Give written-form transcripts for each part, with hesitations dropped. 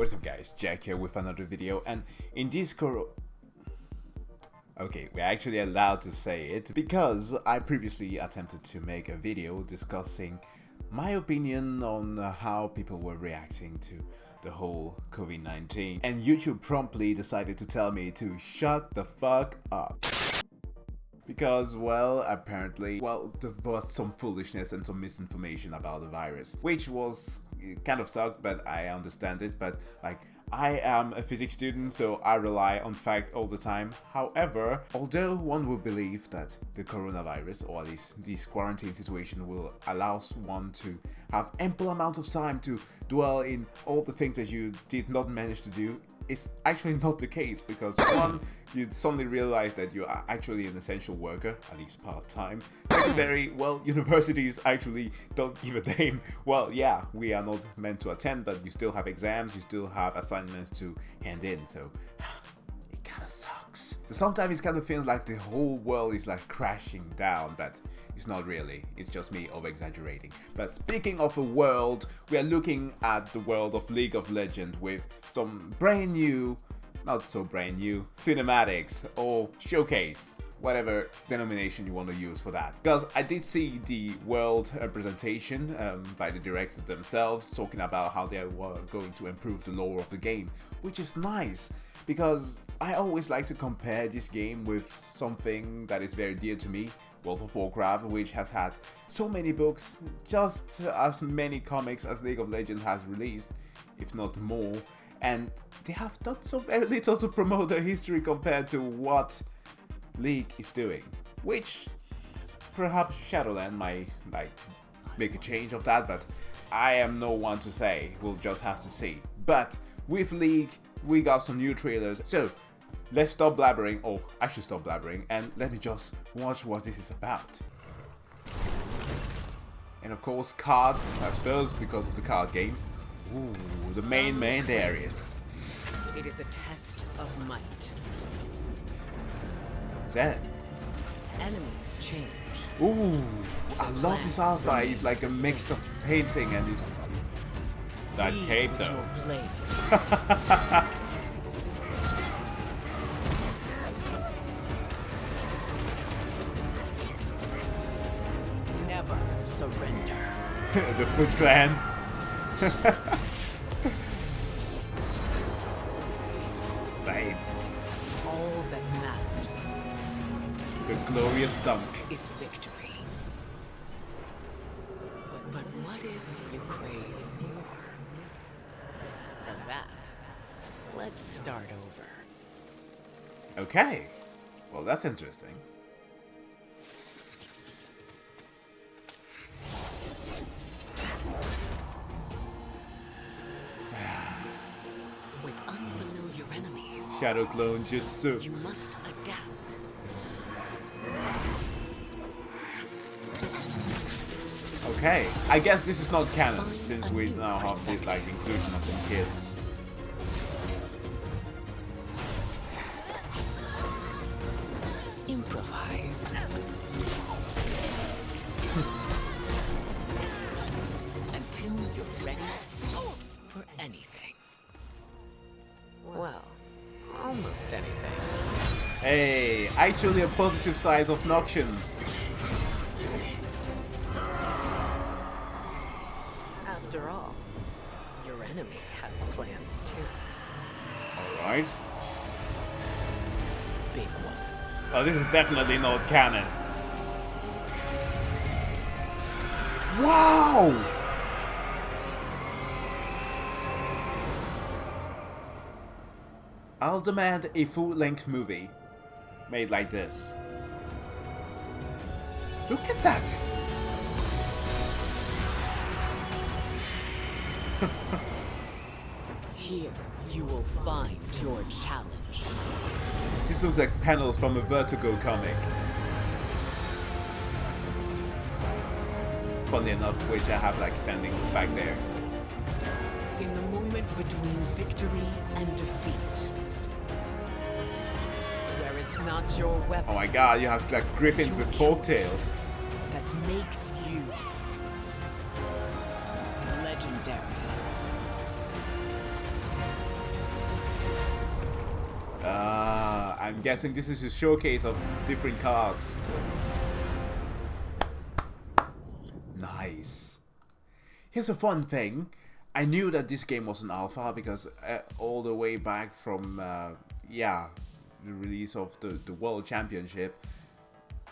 What's up guys, Jack here with another video, and in this okay, we're actually allowed to say it because I previously attempted to make a video discussing my opinion on how people were reacting to the whole COVID-19, and YouTube promptly decided to tell me to shut the fuck up. Because, well, apparently, there was some foolishness and some misinformation about the virus, which was kind of sucked, but I understand it. But like, I am a physics student, so I rely on fact all the time. However, although one would believe that the coronavirus, or at least this quarantine situation, will allow one to have ample amount of time to dwell in all the things that you did not manage to do, it's actually not the case, because one, you suddenly realize that you are actually an essential worker, at least part-time. Secondary, well, universities actually don't give a damn. Well, yeah, we are not meant to attend, but you still have exams, you still have assignments to hand in, so it kinda sucks. So sometimes it kind of feels like the whole world is like crashing down, but it's not really, it's just me over-exaggerating. But speaking of a world, we are looking at the world of League of Legends with some brand new, not so brand new, cinematics or showcase, whatever denomination you want to use for that. Because I did see the world presentation by the directors themselves talking about how they were going to improve the lore of the game, which is nice, because I always like to compare this game with something that is very dear to me, World of Warcraft, which has had so many books, just as many comics as League of Legends has released, if not more, and they have done so very little to promote their history compared to what League is doing, which perhaps Shadowland might make a change of that, but I am no one to say, we'll just have to see. But with League, we got some new trailers, so let's stop blabbering, or I should stop blabbering, and let me just watch what this is about. And of course, cards, I suppose, because of the card game. Ooh, the main Darius. It is a test of might. Zen. Enemies change. Ooh, I love this art style. It's like a mix of painting and this. That cape though. Never surrender. The Foot Clan. Babe. All that matters. The glorious dunk. Is victory. But what if you crave more? For that, let's start over. Okay. Well, that's interesting. With unfamiliar enemies, Shadow Clone Jutsu. you must adapt. Okay, I guess this is not canon, since we now have this like inclusion of some kids. Improvise. Until you're ready for anything. Well, almost anything. Hey, actually a positive side of Noction. After all, your enemy has plans too. Alright. Big ones. Oh, this is definitely not canon. Wow! I'll demand a full-length movie made like this. Look at that! Here, you will find your challenge. This looks like panels from a Vertigo comic. Funny enough, which I have like standing back there. In the moment between victory and defeat, where it's not your weapon. Oh my god, you have like griffins with forktails. That makes you legendary. I'm guessing this is a showcase of different cards. Nice. Here's a fun thing. I knew that this game was an alpha because all the way back from, yeah, the release of the World Championship,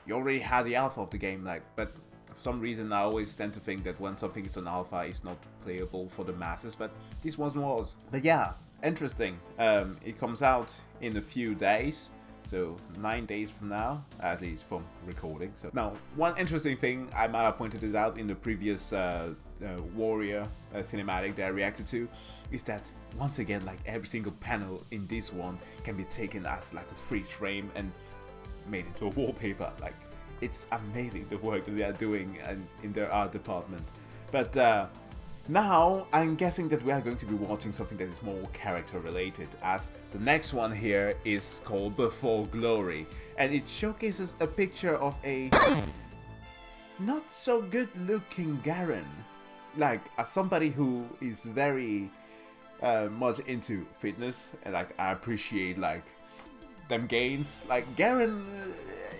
you already had the alpha of the game, like, but for some reason I always tend to think that when something is an alpha, it's not playable for the masses, but this one was. But yeah, interesting. It comes out in a few days, so 9 days from now, at least from recording. So now, one interesting thing, I might have pointed this out in the previous Warrior cinematic that I reacted to, is that once again, like every single panel in this one can be taken as like a freeze frame and made into a wallpaper. Like, it's amazing the work that they are doing in their art department. But now I'm guessing that we are going to be watching something that is more character related, as the next one here is called Before Glory, and it showcases a picture of a not so good looking Garen. Like, as somebody who is very much into fitness, and like I appreciate like them gains, like Garen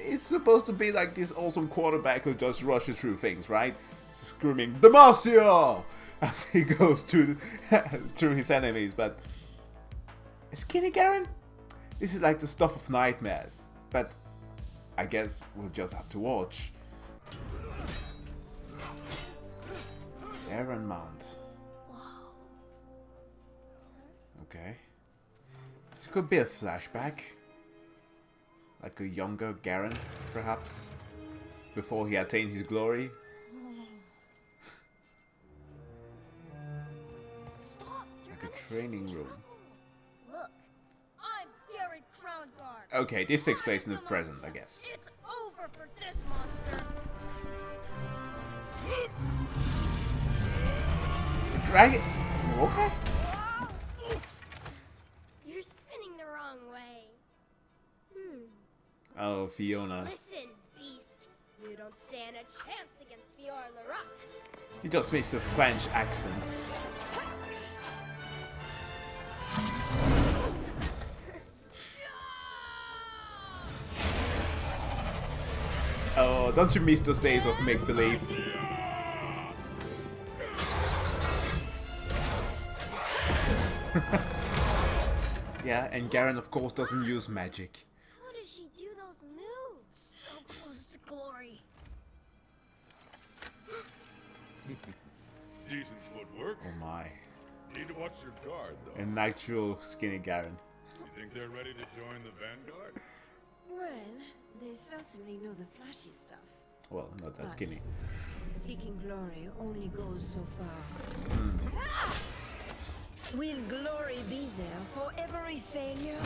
is supposed to be like this awesome quarterback who just rushes through things, right? Screaming Demacia as he goes through his enemies. But skinny Garen, this is like the stuff of nightmares. But I guess we'll just have to watch. Garen Mount. Okay. This could be a flashback. Like a younger Garen, perhaps, before he attained his glory. Stop, like a training room. Look, I'm Garen Crownguard. Okay, this takes place in the present, I guess. It's over for this monster. Dragon. Okay. You're spinning the wrong way. Oh, Fiona. Listen, beast. You don't stand a chance against Fiora Leroux. She just makes the French accent. Oh, don't you miss those days of make-believe? Yeah, and Garen of course doesn't use magic. How does she do those moves? So close to glory. Decent footwork. Oh my. Need to watch your guard, though. A natural skinny Garen. You think they're ready to join the Vanguard? Well, they certainly know the flashy stuff. Well, not that But skinny. seeking glory only goes so far. Ah! Will glory be there for every failure?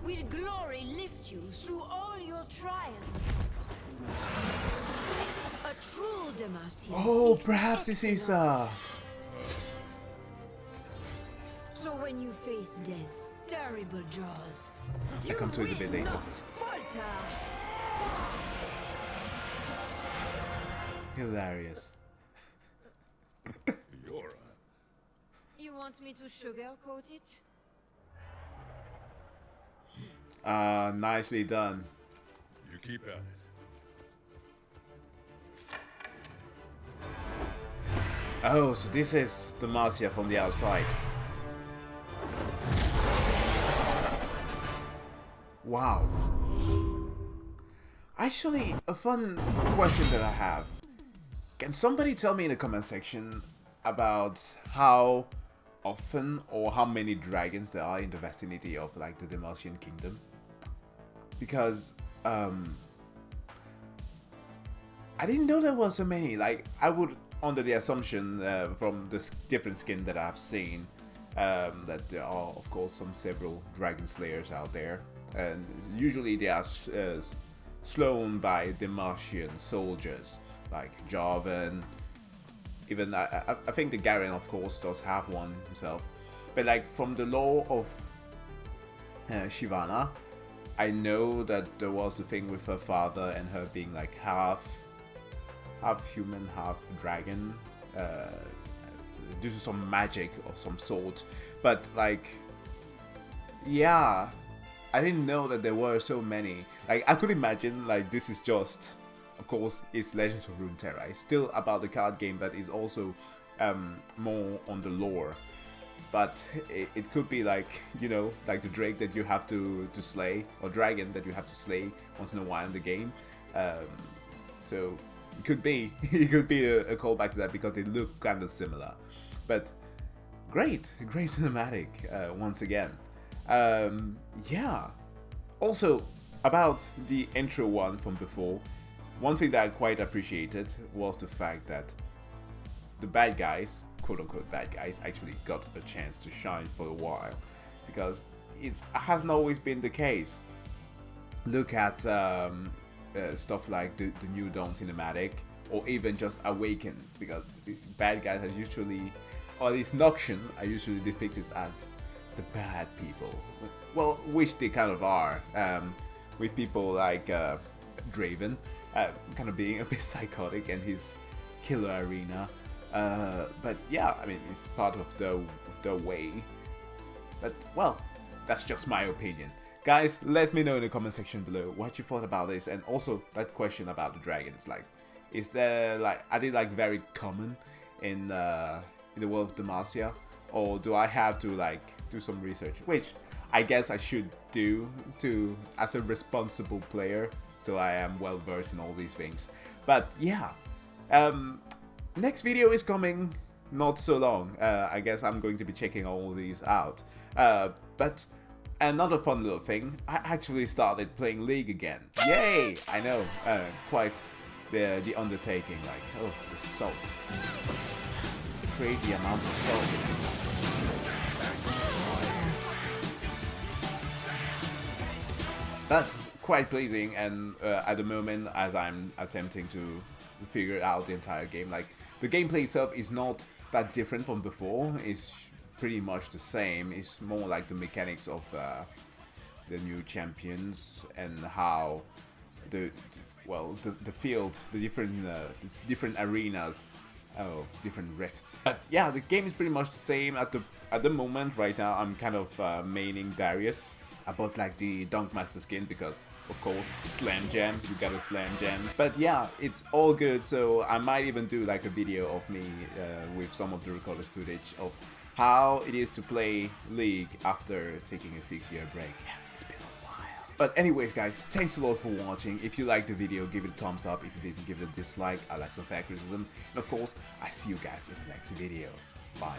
Will glory lift you through all your trials? A true Demacia. Oh, seeks perhaps this is excellence. So when you face death's terrible jaws, I'll come to it a bit later. not falter. Hilarious. Fiora. You want me to sugarcoat it? Nicely done. You keep at it. Oh, so this is Demacia from the outside. Wow. Actually, a fun question that I have. Can somebody tell me in the comment section about how often or how many dragons there are in the vicinity of like the Demacian kingdom? Because I didn't know there were so many. Like, I would, under the assumption from the different skin that I've seen, that there are of course several dragon slayers out there, and usually they are slain by Demacian soldiers like Jarvan. Even I think the Garen of course does have one himself, but like from the lore of Shyvana, I know that there was the thing with her father and her being like half human, half dragon, due to some magic of some sort. But like, yeah, I didn't know that there were so many. Like, I could imagine, like, this is just, of course, it's Legends of Runeterra. It's still about the card game, but it's also more on the lore. But it could be like, you know, like the drake that you have to slay, or dragon that you have to slay once in a while in the game. So it could be it could be a callback to that, because they look kind of similar. But great cinematic once again. Yeah. Also, about the intro one from before, one thing that I quite appreciated was the fact that the bad guys, quote-unquote bad guys, actually got a chance to shine for a while, because it hasn't always been the case. Look at stuff like the New Dawn cinematic, or even just Awaken, because bad guys are usually, or at least Noxian, are usually depicted as the bad people. Well, which they kind of are, with people like Draven, kind of being a bit psychotic, and his killer arena. But yeah, I mean, it's part of the way. But well, that's just my opinion. Guys, let me know in the comment section below what you thought about this, and also that question about the dragons. Like, are they like very common in the world of Demacia, or do I have to like do some research, which I guess I should do as a responsible player, so I am well versed in all these things. But yeah, next video is coming not so long. I guess I'm going to be checking all these out. But another fun little thing, I actually started playing League again. Yay! I know, quite the undertaking. Like, oh, the salt, crazy amounts of salt. But quite pleasing, and at the moment, as I'm attempting to figure out the entire game, like, the gameplay itself is not that different from before. It's pretty much the same. It's more like the mechanics of the new champions, and how the field, the different arenas, different rifts. But yeah, the game is pretty much the same at the moment. Right now, I'm kind of maining Darius. I bought like the Dunkmaster skin because, of course, Slam Jam, you gotta Slam Jam. But yeah, it's all good, so I might even do like a video of me with some of the recorded footage of how it is to play League after taking a 6-year break. Yeah, it's been a while. But anyways, guys, thanks a lot for watching. If you liked the video, give it a thumbs up. If you didn't, give it a dislike. I like some fair criticism. And of course, I see you guys in the next video. Bye.